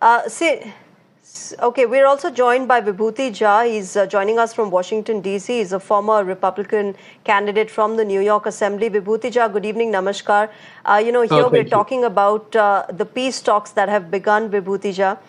Okay, we're also joined by Vibhuti Jha. He's joining us from Washington, D.C. He's a former Republican candidate from the New York Assembly. Vibhuti Jha, good evening, namaskar. Here we're talking about the peace talks that have begun, Vibhuti Jha.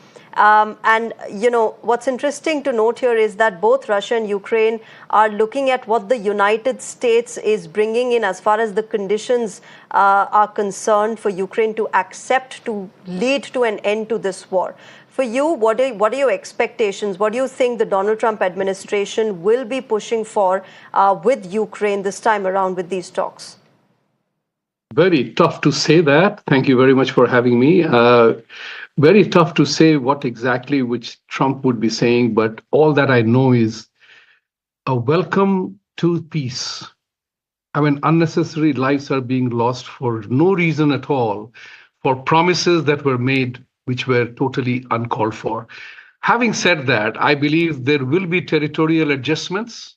What's interesting to note here is that both Russia and Ukraine are looking at what the United States is bringing in as far as the conditions are concerned for Ukraine to accept to lead to an end to this war. For you, what are your expectations? What do you think the Donald Trump administration will be pushing for with Ukraine this time around with these talks? Very tough to say that. Thank you very much for having me. Very tough to say what exactly which Trump would be saying, but all that I know is a welcome to peace. I mean, unnecessary lives are being lost for no reason at all, for promises that were made which were totally uncalled for. Having said that, I believe there will be territorial adjustments.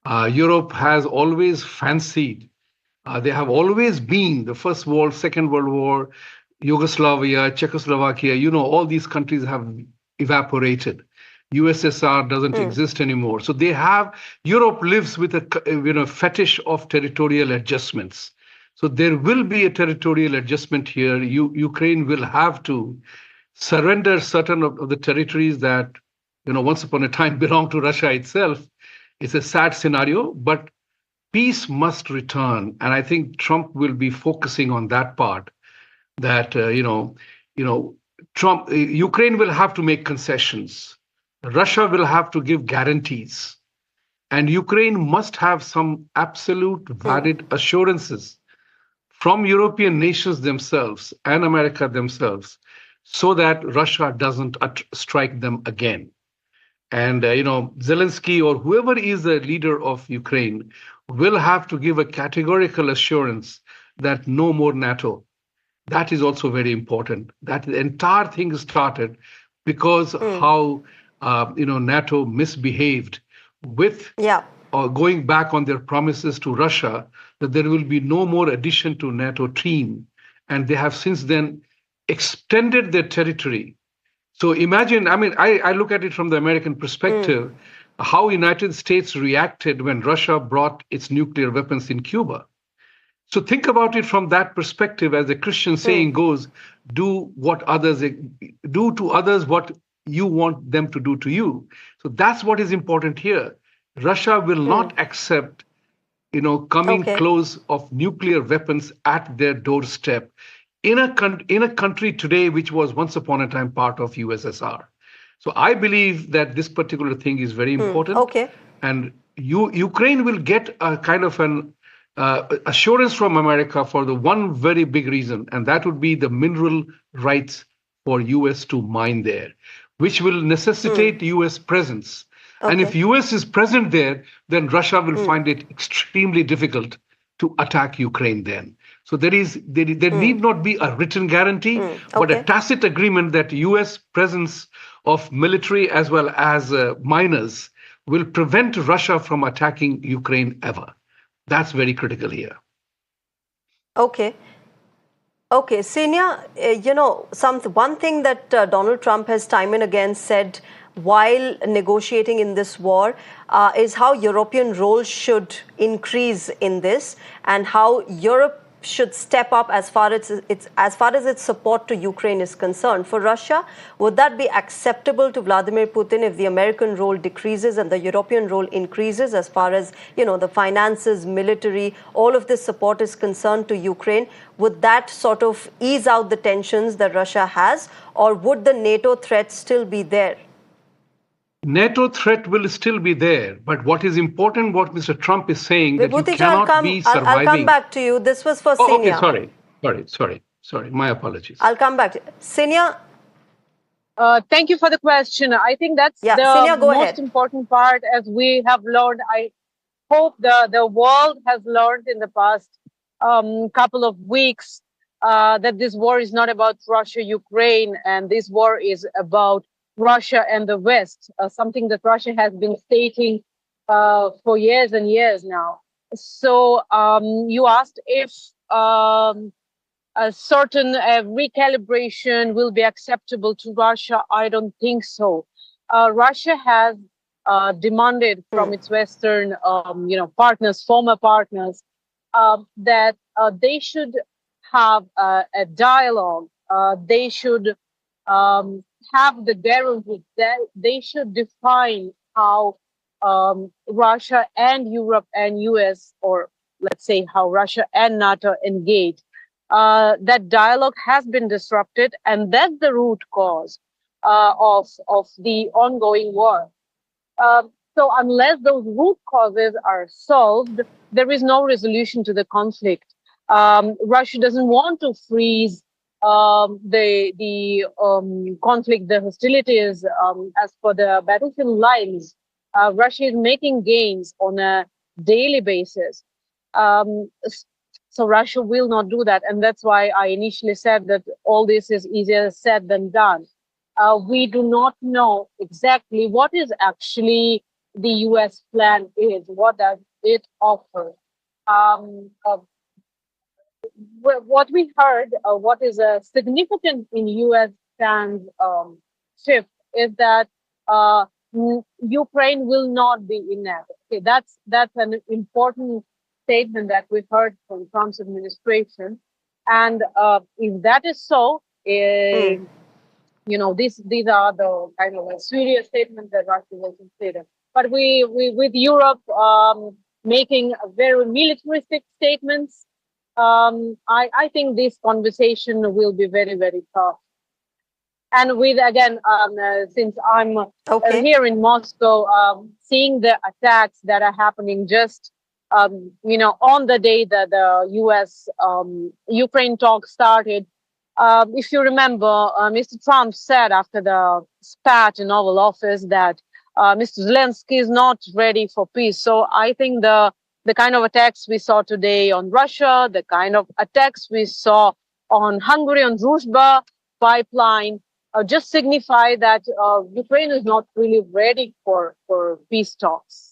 Europe has always fancied, they have always been the First World, Second World War, Yugoslavia, Czechoslovakia, all these countries have evaporated. USSR doesn't exist anymore. So Europe lives with a fetish of territorial adjustments. So there will be a territorial adjustment here. Ukraine will have to surrender certain of the territories that, once upon a time belonged to Russia itself. It's a sad scenario, but peace must return. And I think Trump will be focusing on that part, that, Ukraine will have to make concessions. Russia will have to give guarantees. And Ukraine must have some absolute valid assurances from European nations themselves and America themselves, so that Russia doesn't strike them again. And, Zelenskyy or whoever is the leader of Ukraine will have to give a categorical assurance that no more NATO. That is also very important. That the entire thing started because how, NATO misbehaved with going back on their promises to Russia that there will be no more addition to NATO team. And they have since then extended their territory. So imagine, I look at it from the American perspective, how United States reacted when Russia brought its nuclear weapons in Cuba. So think about it from that perspective, as the Christian saying goes, do to others what you want them to do to you. So that's what is important here. Russia will not accept, coming close of nuclear weapons at their doorstep in a country today which was once upon a time part of USSR. So I believe that this particular thing is very important. And Ukraine will get a kind of an assurance from America for the one very big reason, and that would be the mineral rights for US to mine there, which will necessitate US presence. And if US is present there, then Russia will find it extremely difficult to attack Ukraine then. So there need not be a written guarantee, but a tacit agreement that US presence of military as well as miners will prevent Russia from attacking Ukraine ever. That's very critical here. Okay, Ksenia, one thing that Donald Trump has time and again said while negotiating in this war is how European role should increase in this, and how Europe should step up as far as its support to Ukraine is concerned. For Russia, would that be acceptable to Vladimir Putin if the American role decreases and the European role increases as far as, the finances, military, all of this support is concerned to Ukraine? Would that sort of ease out the tensions that Russia has, or would the NATO threat still be there? NATO threat will still be there, but what is important, what Mr. Trump is saying, that you cannot be surviving. I'll come back to you. This was for Ksenia. Okay, sorry. My apologies. I'll come back to you. Ksenia? Thank you for the question. I think that's the most important part, as we have learned. I hope the world has learned in the past couple of weeks that this war is not about Russia, Ukraine, and this war is about Russia and the West, something that Russia has been stating for years and years now. So you asked if a certain recalibration will be acceptable to Russia? I don't think so. Russia has demanded from its Western, partners, former partners, that they should have a dialogue. They should have the guarantee that they should define how Russia and Europe and US, or let's say how Russia and NATO engage. That dialogue has been disrupted, and that's the root cause of the ongoing war. So unless those root causes are solved, there is no resolution to the conflict. Russia doesn't want to freeze the conflict, the hostilities, as for the battlefield lines. Russia is making gains on a daily basis. So Russia will not do that. And that's why I initially said that all this is easier said than done. We do not know exactly what is actually the US plan is, what does it offer. What we heard, what is significant in US stand shift is that Ukraine will not be in NATO. Okay, that's an important statement that we heard from Trump's administration, and if that is so, these are the kind of serious statements that Russia will consider. But we with Europe making very militaristic statements, I think this conversation will be very, very tough. And with, again, since I'm here in Moscow, seeing the attacks that are happening just, on the day that the US-Ukraine talk started, if you remember, Mr. Trump said after the spat in Oval Office that Mr. Zelenskyy is not ready for peace. So I think the kind of attacks we saw today on Russia, the kind of attacks we saw on Hungary, on Druzhba pipeline, just signify that Ukraine is not really ready for peace talks.